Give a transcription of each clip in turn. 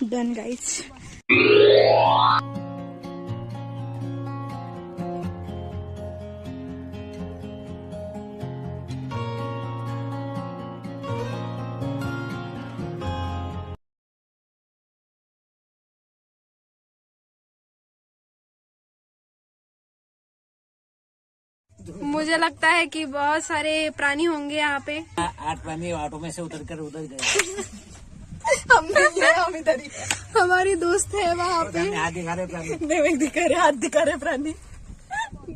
Done guys. मुझे लगता है कि बहुत सारे प्राणी होंगे यहाँ पे। 8 प्राणी ऑटो में से उतर गए। हम इधर ही। हमारी दोस्त है वहाँ पे। हाथ दिखा रहे प्राणी। हाथ दिखा रहे प्राणी।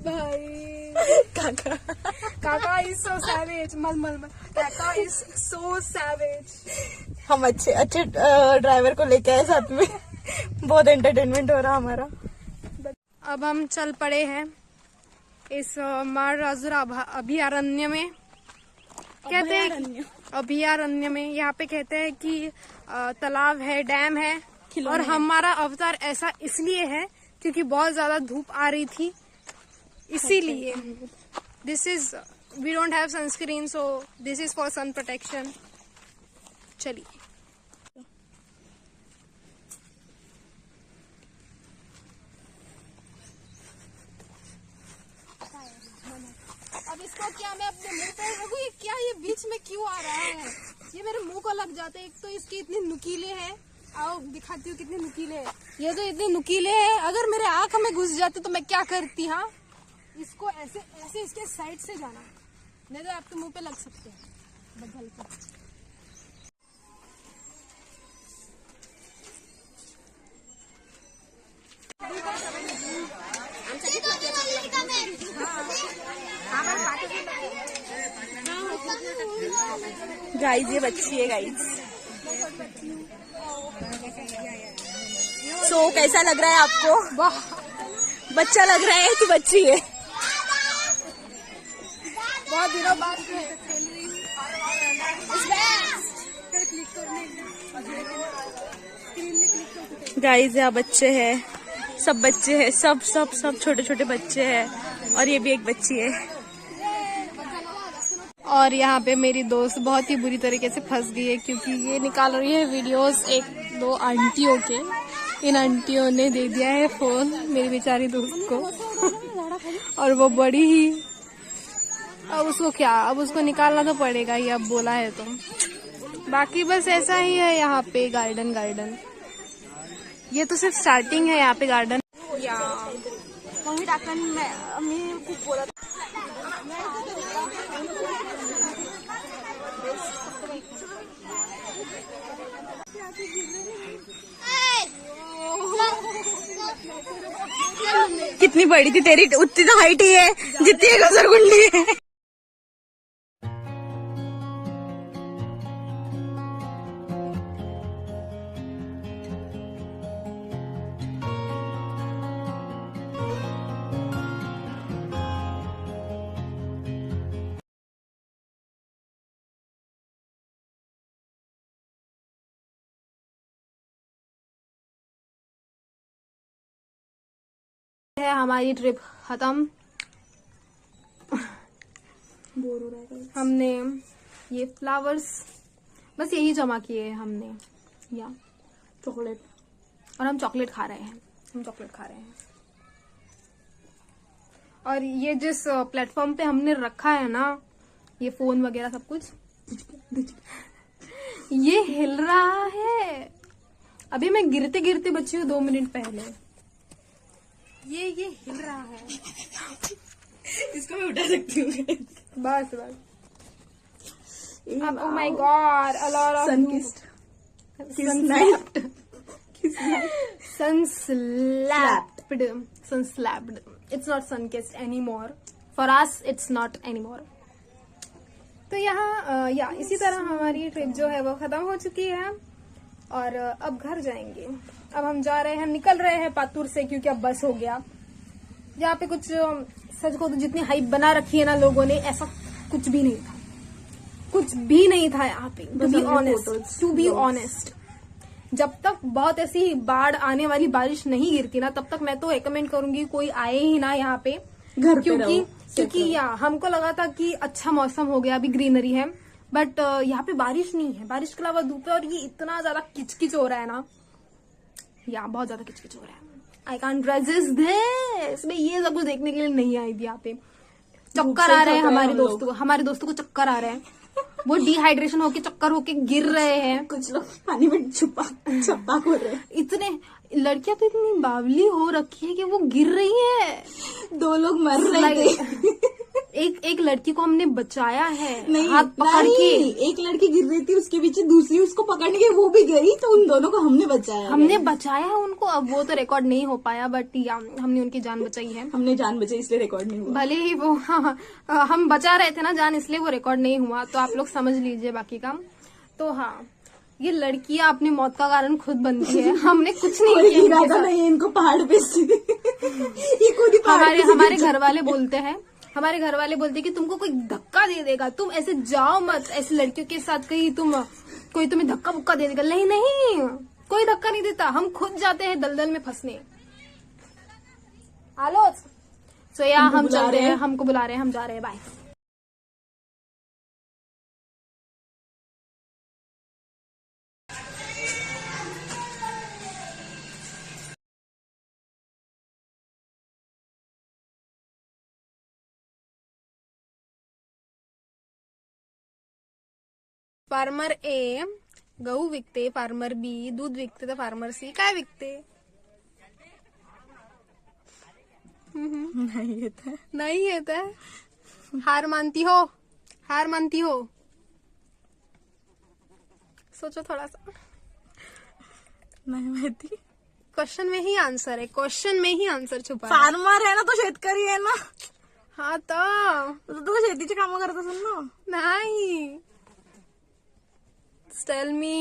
भाई काका इज सो सैवेज। मल काका इज सो सैवेज। हम अच्छे ड्राइवर को लेके आए साथ में। बहुत एंटरटेनमेंट हो रहा हमारा। अब हम चल पड़े हैं इस मारराजुरा अभयारण्य में। कहते हैं अभयारण्य में, यहाँ पे कहते हैं कि तालाब है, डैम है। और हमारा अवतार ऐसा इसलिए है क्योंकि बहुत ज्यादा धूप आ रही थी, इसीलिए। This is, we don't have sunscreen, so this is for sun protection. चलिए। अब इसको क्या मैं अपने मुंह पे रखूं? ये क्या, ये बीच में क्यों आ रहा है? ये मेरे मुंह को लग जाते हैं। एक तो इसके इतने नुकीले हैं। आओ दिखाती हूँ कितने नुकीले हैं। ये तो इतने नुकीले हैं, अगर मेरे आंख में घुस जाते तो मैं क्या करती। हाँ, इसको ऐसे ऐसे इसके साइड से जाना, नहीं तो आपके मुंह पे लग सकते हैं। बदल के गाइस, ये बच्ची है गाइस। सो कैसा लग रहा है आपको? बच्चा लग रहा है कि बच्ची है? बहुत दिनों बाद खेल रही हूँ। गाइस, यहाँ बच्चे हैं, सब बच्चे हैं, सब छोटे छोटे बच्चे हैं, और ये भी एक बच्ची है। और यहाँ पे मेरी दोस्त बहुत ही बुरी तरीके से फंस गई है क्योंकि ये निकाल रही है वीडियोस 1-2 आंटियों के। इन आंटियों ने दे दिया है फोन मेरी बेचारी दोस्त को। और वो बड़ी ही, अब उसको क्या, अब उसको निकालना तो पड़ेगा ही, अब बोला है तो। बाकी बस ऐसा ही है यहाँ पे गार्डन। ये तो सिर्फ स्टार्टिंग है यहाँ पे गार्डन। मम्मी टाकन मैं खूप बोला। कितनी बड़ी थी तेरी? उतनी तो हाइट ही है जितनी एक घसरगुंडी है। है हमारी ट्रिप खत्म। बोर हो रहा है। हमने ये फ्लावर्स बस यही जमा किए हैं हमने, या चॉकलेट, और हम चॉकलेट खा रहे हैं। और ये जिस प्लेटफॉर्म पे हमने रखा है ना, ये फोन वगैरह सब कुछ, ये हिल रहा है। अभी मैं गिरते गिरते बची हूँ 2 मिनट पहले। ये हिल रहा है। इसको मैं उठा सकती हूँ। बस oh my God, a lot of sun slapped. It's not sun kissed anymore. For us, it's not anymore. तो यहाँ या इसी तरह हमारी ट्रिप जो है वो खत्म हो चुकी है और अब घर जाएंगे। अब हम जा रहे हैं, निकल रहे हैं पातुर से, क्योंकि अब बस हो गया। यहाँ पे कुछ सच को तो जितनी हाइप बना रखी है ना लोगों ने, ऐसा कुछ भी नहीं था यहाँ पे। टू बी ऑनेस्ट, जब तक बहुत ऐसी बाढ़ आने वाली बारिश नहीं गिरती ना, तब तक मैं तो रिकमेंड करूंगी कोई आए ही ना यहाँ पे, क्योंकि हमको लगा था कि अच्छा मौसम हो गया, अभी ग्रीनरी है, बट यहाँ पे बारिश नहीं है, बारिश के अलावा धूप है, और ये इतना ज्यादा किचकिच हो रहा है ना या बहुत ज्यादा किचकिच हो रहा है. I can't resist this. मैं ये सब कुछ देखने के लिए नहीं आई थी यहाँ पे. चक्कर आ रहे हैं हमारे दोस्तों को चक्कर आ रहे हैं. वो डिहाइड्रेशन होके चक्कर होके गिर रहे हैं. कुछ लोग पानी में छप्पा हो रहे हैं. इतने लड़कियां तो इतनी बावली हो रखी है कि वो गिर रही है. 2 लोग मर रहे थे. एक लड़की को हमने बचाया है नहीं, हाथ पकड़ के. एक लड़की गिर रही थी, उसके पीछे दूसरी उसको पकड़ने के वो भी गई, तो उन दोनों को हमने बचाया है उनको. अब वो तो रिकॉर्ड नहीं हो पाया, बट हमने उनकी जान बचाई है. हमने जान बचाई इसलिए रिकॉर्ड नहीं हुआ. भले ही वो हम बचा रहे थे ना जान, इसलिए वो रिकॉर्ड नहीं हुआ. तो आप लोग समझ लीजिए बाकी काम. तो हाँ, ये लड़कियां अपनी मौत का कारण खुद बनती है. हमने कुछ नहीं किया इनके साथ. नहीं, इनको पहाड़ पे से ये खुद ही हमारे घर वाले बोलते हैं कि तुमको कोई धक्का दे देगा, तुम ऐसे जाओ मत. ऐसी लड़कियों के साथ कहीं कोई तुम्हें धक्का बुक्का दे देगा. नहीं, कोई धक्का नहीं देता. हम खुद जाते हैं दलदल में फंसने. आलो सो या हम चल रहे हैं. हमको बुला रहे हैं, हम जा रहे हैं. बाय. फार्मर ए गहू विकते, फार्मर बी दूध विकते, तर फार्मर सी काय विकते? नहीं येत है. हार मानती हो. सोचो थोड़ा सा. नाही माहिती. क्वेश्चन में ही आंसर छुपा है. फार्मर है ना, तो शेतकरी आहे ना. हाँ तो तू शेतीची कामं करत असेल ना. नाही. Tell me.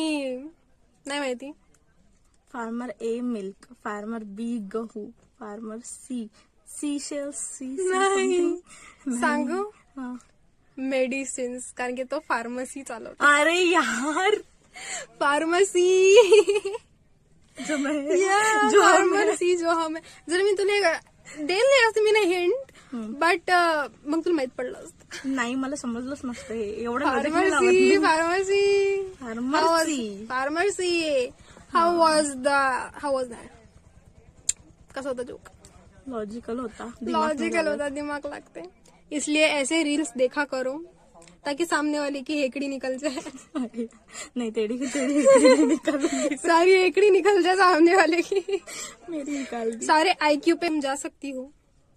नाही माहिती. Farmer A milk, farmer B गहू, फार्मर सी शेल्स. नाही सांगू. मेडिसिन्स, कारण की तो फार्मसी चालवतो. अरे यार, फार्मसी जो फार्मसी जो हमें जर मी तुला देईल नाही असं मी नाही हिंट, बट मग तुला माहित पडलं असतं. नाही, मला समजलंच नसतं हे. एवढं फार्मसी. How was that? कसा होता जोक? लॉजिकल होता. दिमाग लगते. इसलिए ऐसे रील्स देखा करो ताकि सामने वाले की हेकड़ी निकल जाए. नहीं, तेरी निकल सारी हेकड़ी निकल जाए सामने वाले की. मेरी निकाल दी. सारे IQ पे जा सकती हो.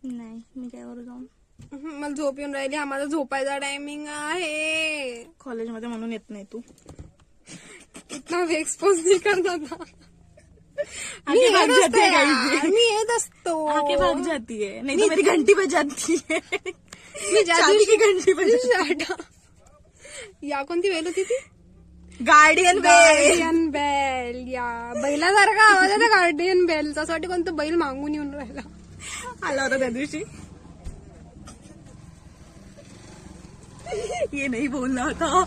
नाही, मी काय करू जाऊन. मला झोप येऊन राहिली. आम्हाला झोपायचा टायमिंग आहे. कॉलेजमध्ये म्हणून येत नाही तू. इतना भी एक्सपोज नहीं करना था. मी येत असतो. आके भाग जाती है. नहीं तो मेरी घंटी बजाती है. मी चाबी की घंटी बजाती. या कोणती वेल होती ती? Guardian bell. या बैलासारखा आवाज आहे गार्डियन बेलचा. असं वाटतं कोणतं बैल मागून येऊन राहिला. आला होता त्या दिवशी. ये नहीं बोलना था.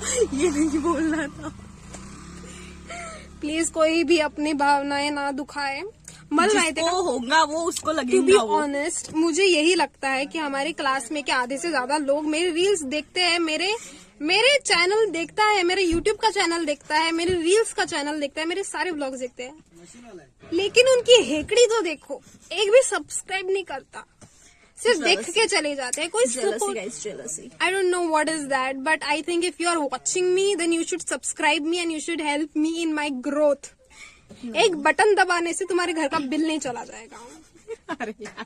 प्लीज कोई भी अपनी भावनाएं ना दुखाए. मला माहिती है, होगा वो उसको टू बी लगेगा वो. ऑनेस्ट, मुझे यही लगता है कि हमारे क्लास में के आधे से ज्यादा लोग मेरे रील्स देखते हैं, मेरे चैनल देखता है, मेरे यूट्यूब का चैनल देखता है, मेरे रील्स का चैनल देखता है, मेरे सारे व्लॉग्स देखते हैं. लेकिन उनकी हेकड़ी तो देखो, एक भी सब्सक्राइब नहीं करता. सिर्फ देख के चले जाते हैं. कोई jealousy. I don't know what is that, but I think if you are watching me, then you should subscribe me and you should help me in my growth. एक बटन दबाने से तुम्हारे घर का बिल नहीं चला जाएगा. अरे यार,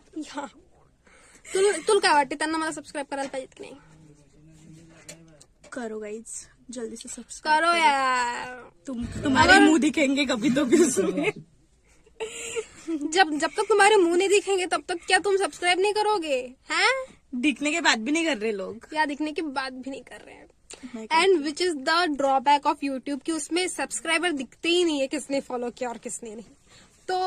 तुला काय वाटते, त्यांना मला सबस्क्राईब करायला पाहिजे की नाही? करो गाइज, जल्दी से सब्सक्राइब करो यार. तुम्हारे मुंह दिखेंगे कभी तो भी उसमें. जब तक तुम्हारे मुंह नहीं दिखेंगे तब तक क्या तुम सब्सक्राइब नहीं करोगे? हैं? दिखने के बाद भी नहीं कर रहे लोग. या दिखने के बाद भी नहीं कर रहे हैं. And which is the drawback of YouTube कि उसमें सब्सक्राइबर दिखते ही नहीं है किसने फॉलो किया और किसने नहीं. तो